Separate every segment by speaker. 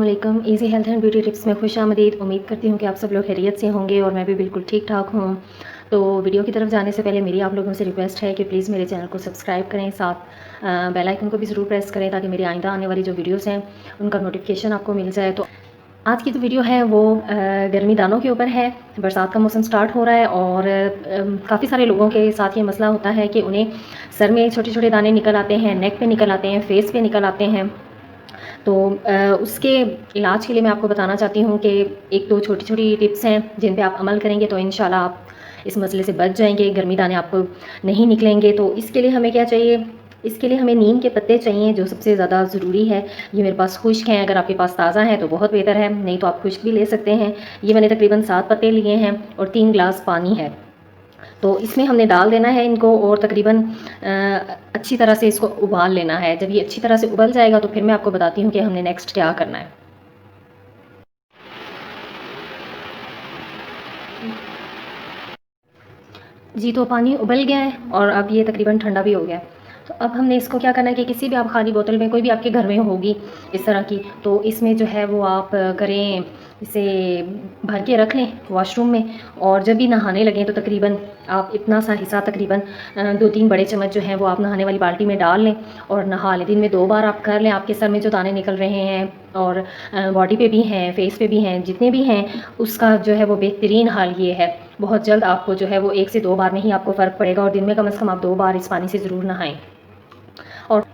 Speaker 1: अस्सलामुअलैकुम। Easy health and beauty tips में खुशामदीद। उम्मीद करती हूँ कि आप सब लोग खैरियत से होंगे और मैं भी बिल्कुल ठीक ठाक हूँ। तो वीडियो की तरफ जाने से पहले मेरी आप लोगों से रिक्वेस्ट है कि प्लीज़ मेरे चैनल को सब्सक्राइब करें, साथ बेल आइकन को भी ज़रूर प्रेस करें ताकि मेरी आइंदा आने वाली जो वीडियोज़ हैं उनका नोटिफिकेशन आपको मिल जाए। तो आज की जो वीडियो है वो गर्मी दानों के ऊपर है। बरसात का मौसम स्टार्ट हो रहा है और काफ़ी सारे लोगों के साथ ये मसला होता है कि उन्हें सर में छोटे छोटे दाने निकल आते हैं, नेक पे निकल आते हैं, फेस पे निकल आते हैं। तो उसके इलाज के लिए मैं आपको बताना चाहती हूँ कि एक दो छोटी छोटी टिप्स हैं जिन पे आप अमल करेंगे तो इंशाल्लाह आप इस मसले से बच जाएंगे, गर्मी दाने आपको नहीं निकलेंगे। तो इसके लिए हमें क्या चाहिए? इसके लिए हमें नीम के पत्ते चाहिए, जो सबसे ज़्यादा ज़रूरी है। ये मेरे पास खुश्क हैं, अगर आपके पास ताज़ा है तो बहुत बेहतर है, नहीं तो आप खुश्क भी ले सकते हैं। ये मैंने तकरीबन 7 पत्ते लिए हैं और 3 गिलास पानी है। तो इसमें हमने डाल देना है इनको और तकरीबन अच्छी तरह से इसको उबाल लेना है। जब ये अच्छी तरह से उबल जाएगा तो फिर मैं आपको बताती हूँ कि हमने नेक्स्ट क्या करना है। जी, तो पानी उबल गया है और अब ये तकरीबन ठंडा भी हो गया है। तो अब हमने इसको क्या करना है कि किसी भी आप खाली बोतल में, कोई भी आपके घर में होगी इस तरह की, तो इसमें जो है वो आप करें, इसे भर के रख लें वॉशरूम में। और जब भी नहाने लगें तो तकरीबन आप इतना सा हिस्सा, तकरीबन 2-3 बड़े चम्मच जो हैं वो आप नहाने वाली बाल्टी में डाल लें और नहा लें। दिन में 2 बार आप कर लें। आपके सर में जो दाने निकल रहे हैं और बॉडी पे भी हैं, फेस पे भी हैं, जितने भी हैं, उसका जो है वो बेहतरीन हाल ये है। बहुत जल्द आपको जो है वो 1 से 2 बार में ही आपको फ़र्क पड़ेगा और दिन में कम से कम आप 2 बार इस पानी से ज़रूर नहाएं। और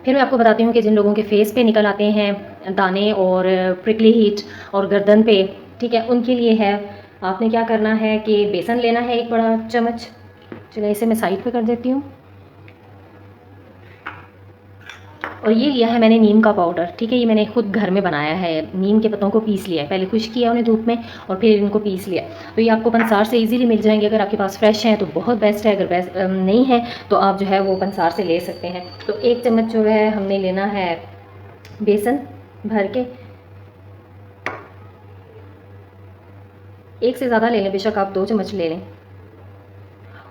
Speaker 1: फिर मैं आपको बताती हूँ कि जिन लोगों के फेस पे निकल आते हैं दाने और प्रिकली हीट और गर्दन पे, ठीक है, उनके लिए है, आपने क्या करना है कि बेसन लेना है 1 बड़ा चम्मच। चलिए इसे मैं साइड पे कर देती हूँ। और ये लिया है मैंने नीम का पाउडर, ठीक है, ये मैंने खुद घर में बनाया है। नीम के पत्तों को पीस लिया है, पहले खुश्क किया उन्हें धूप में और फिर इनको पीस लिया। तो ये आपको पंसार से इजीली मिल जाएंगे। अगर आपके पास फ्रेश हैं तो बहुत बेस्ट है, अगर बेस्ट नहीं है तो आप जो है वो पंसार से ले सकते हैं। तो 1 चम्मच जो है हमने लेना है बेसन भर के। 1 से ज़्यादा ले लें, बेशक आप 2 चम्मच ले लें।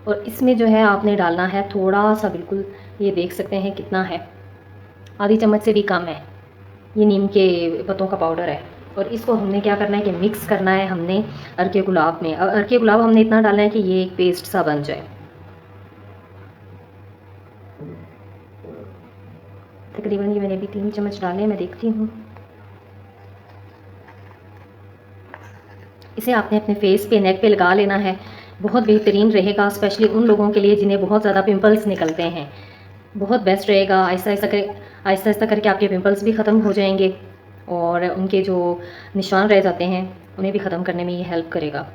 Speaker 1: और इसमें जो है आपने डालना है थोड़ा सा, बिल्कुल ये देख सकते हैं कितना है, आधी चम्मच से भी कम है। ये नीम के पत्तों का पाउडर है। और इसको हमने क्या करना है कि मिक्स करना है हमने अर्के गुलाब में। और अर्के गुलाब हमने इतना डालना है कि ये एक पेस्ट सा बन जाए। तकरीबन ये मैंने अभी 3 चम्मच डाले, मैं देखती हूँ। इसे आपने अपने फेस पे, नेक पे लगा लेना है। बहुत बेहतरीन रहेगा, स्पेशली उन लोगों के लिए जिन्हें बहुत ज़्यादा पिंपल्स निकलते हैं। बहुत बेस्ट रहेगा। आहिस्ता आहिस्ता करके आपके पिंपल्स भी ख़त्म हो जाएंगे और उनके जो निशान रह जाते हैं उन्हें भी ख़त्म करने में ये हेल्प करेगा।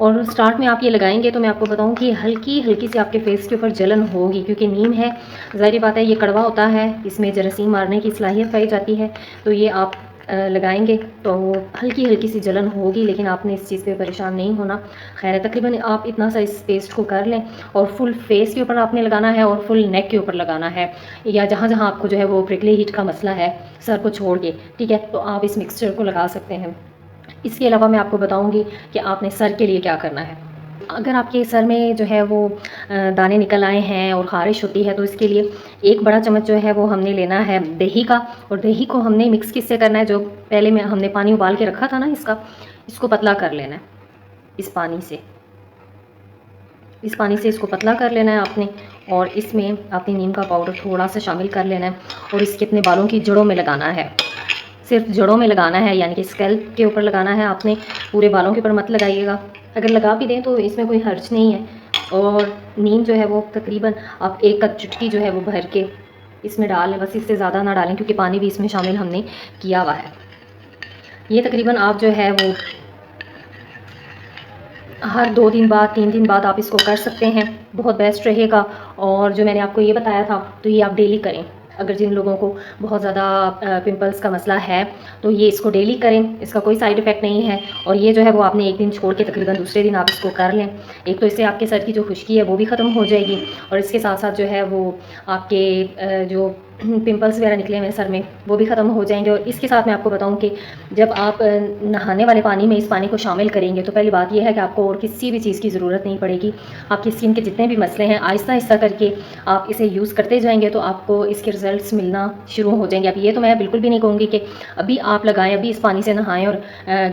Speaker 1: और स्टार्ट में आप ये लगाएंगे तो मैं आपको बताऊं कि हल्की हल्की सी आपके फेस के ऊपर जलन होगी, क्योंकि नीम है, ज़ाहिर बात है ये कड़वा होता है, इसमें जरासीम मारने की सलाहियत पाई जाती है। तो ये आप लगाएंगे तो हल्की हल्की सी जलन होगी, लेकिन आपने इस चीज़ पे परेशान नहीं होना। खैर है, तकरीबन आप इतना सा इस पेस्ट को कर लें और फुल फेस के ऊपर आपने लगाना है और फुल नेक के ऊपर लगाना है, या जहाँ जहाँ आपको जो है वो प्रिकली हीट का मसला है सर को छोड़ के, ठीक है, तो आप इस मिक्सचर को लगा सकते हैं। इसके अलावा मैं आपको बताऊंगी कि आपने सर के लिए क्या करना है। अगर आपके सर में जो है वो दाने निकल आए हैं और ख़ारिश होती है तो इसके लिए 1 बड़ा चम्मच जो है वो हमने लेना है दही का। और दही को हमने मिक्स किससे करना है, जो पहले में हमने पानी उबाल के रखा था ना, इसको पतला कर लेना है। इस पानी से इसको पतला कर लेना है आपने। और इसमें आपने नीम का पाउडर थोड़ा सा शामिल कर लेना है और इसके अपने बालों की जड़ों में लगाना है। सिर्फ जड़ों में लगाना है, यानी कि स्कैल्प के ऊपर लगाना है आपने, पूरे बालों के ऊपर मत लगाइएगा। अगर लगा भी दें तो इसमें कोई हर्ज नहीं है। और नीम जो है वो तकरीबन आप 1 कप चुटकी जो है वो भर के इसमें डाल लें, बस इससे ज़्यादा ना डालें क्योंकि पानी भी इसमें शामिल हमने किया हुआ है। ये तकरीबन आप जो है वो हर 2 दिन बाद, 3 दिन बाद आप इसको कर सकते हैं, बहुत बेस्ट रहेगा। और जो मैंने आपको ये बताया था तो ये आप डेली करें। अगर जिन लोगों को बहुत ज़्यादा पिंपल्स का मसला है तो ये इसको डेली करें, इसका कोई साइड इफ़ेक्ट नहीं है। और ये जो है वो आपने 1 दिन छोड़ के तकरीबन दूसरे दिन आप इसको कर लें। एक तो इससे आपके सर की जो खुश्की है वो भी ख़त्म हो जाएगी और इसके साथ साथ जो है वो आपके जो पिंपल्स वगैरह निकले हुए हैं सर में, वो भी ख़त्म हो जाएंगे। और इसके साथ मैं आपको बताऊं कि जब आप नहाने वाले पानी में इस पानी को शामिल करेंगे तो पहली बात यह है कि आपको और किसी भी चीज़ की ज़रूरत नहीं पड़ेगी। आपकी स्किन के जितने भी मसले हैं आहिस्ता आहिस्ता करके आप इसे यूज़ करते जाएंगे तो आपको इसके रिजल्ट्स मिलना शुरू हो जाएंगे। अब ये तो मैं बिल्कुल भी नहीं कहूँगी कि अभी आप लगाएं, अभी इस पानी से नहाएं और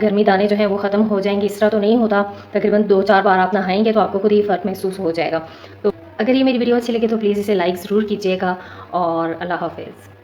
Speaker 1: गर्मी दाने जो हैं वो ख़त्म हो जाएंगे, इस तरह तो नहीं होता। तकरीबन 2-4 बार आप नहाएंगे तो आपको खुद ही फ़र्क महसूस हो जाएगा। तो अगर ये मेरी वीडियो अच्छी लगे तो प्लीज़ इसे लाइक ज़रूर कीजिएगा और अल्लाह हाफ़िज़।